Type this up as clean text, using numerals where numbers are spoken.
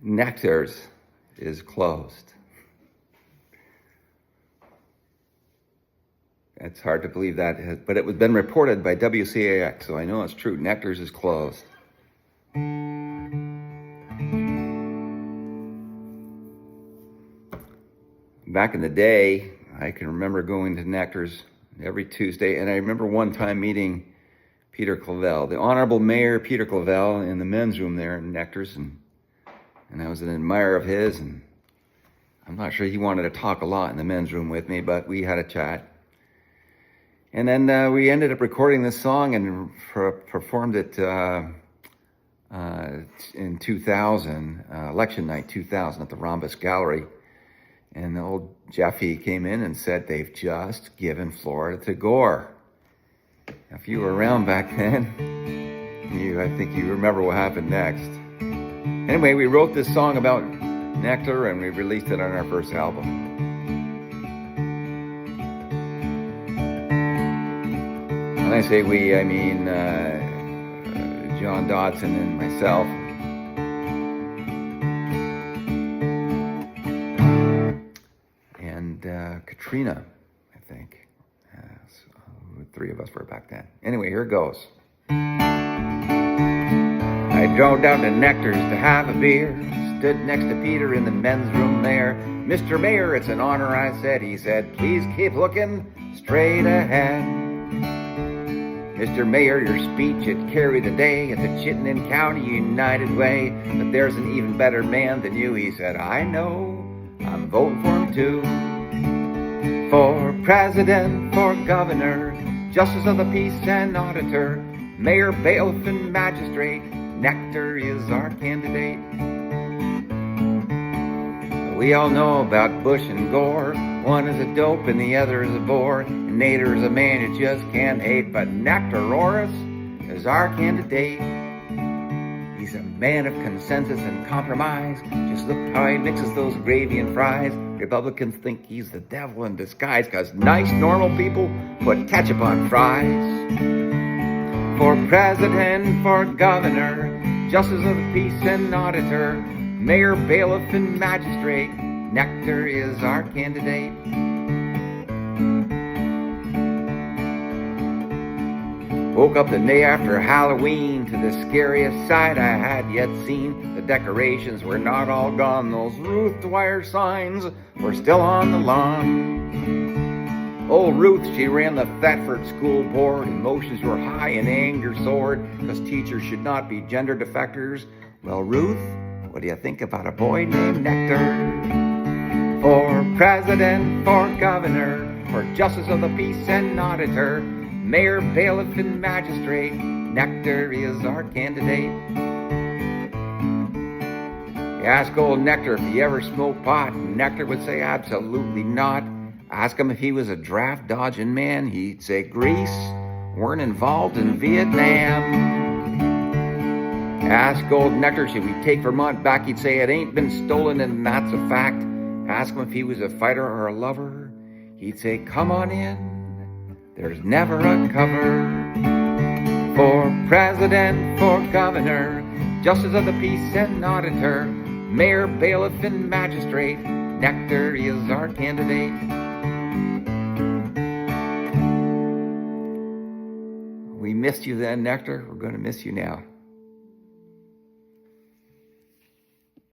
Nectar's is closed. It's hard to believe that, but it was been reported by WCAX, so I know it's true. Nectar's is closed. Back in the day, I can remember going to Nectar's every Tuesday, and I remember one time meeting Peter Clavel, the Honorable Mayor Peter Clavel, in the men's room there in Nectar's, and I was an admirer of his, and I'm not sure he wanted to talk a lot in the men's room with me, but we had a chat. And then we ended up recording this song and performed it in 2000, election night 2000 at the Rhombus Gallery. And the old Jeffy came in and said, they've just given Florida to Gore. If you were around back then, I think you remember what happened next. Anyway, we wrote this song about Nectar and we released it on our first album. When I say we, I mean John Dodson and myself. And Katrina, I think. So the three of us were back then. Anyway, here it goes. I drove down to Nectar's to have a beer. Stood next to Peter in the men's room there. Mr. Mayor, it's an honor, I said. He said, please keep looking straight ahead. Mr. Mayor, your speech, it carried the day at the Chittenden County United Way. But there's an even better man than you, he said. I know, I'm voting for him too. For president, for governor, justice of the peace and auditor, mayor, bailiff, and magistrate, Nectar is our candidate. We all know about Bush and Gore. One is a dope and the other is a bore. And Nader is a man you just can't hate. But Nector Rorris is our candidate. He's a man of consensus and compromise. Just look how he mixes those gravy and fries. Republicans think he's the devil in disguise, 'cause nice, normal people put ketchup on fries. For president, for governor, justice of the peace and auditor, mayor, bailiff, and magistrate, Nectar is our candidate. Woke up the day after Halloween to the scariest sight I had yet seen. The decorations were not all gone. Those Ruth Dwyer signs were still on the lawn. Old Ruth, she ran the Thetford School Board. Emotions were high and anger soared, 'cause teachers should not be gender defectors. Well, Ruth, what do you think about a boy named Nectar? For president, for governor, for justice of the peace and auditor, mayor, bailiff, and magistrate, Nectar is our candidate. You ask old Nectar if he ever smoked pot, and Nectar would say absolutely not. Ask him if he was a draft-dodging man, he'd say Greece weren't involved in Vietnam. Ask old Nectar, should we take Vermont back? He'd say it ain't been stolen and that's a fact. Ask him if he was a fighter or a lover. He'd say, come on in, there's never a cover. For president, for governor, justice of the peace and auditor, mayor, bailiff, and magistrate, Nectar is our candidate. We missed you then, Nectar. We're going to miss you now.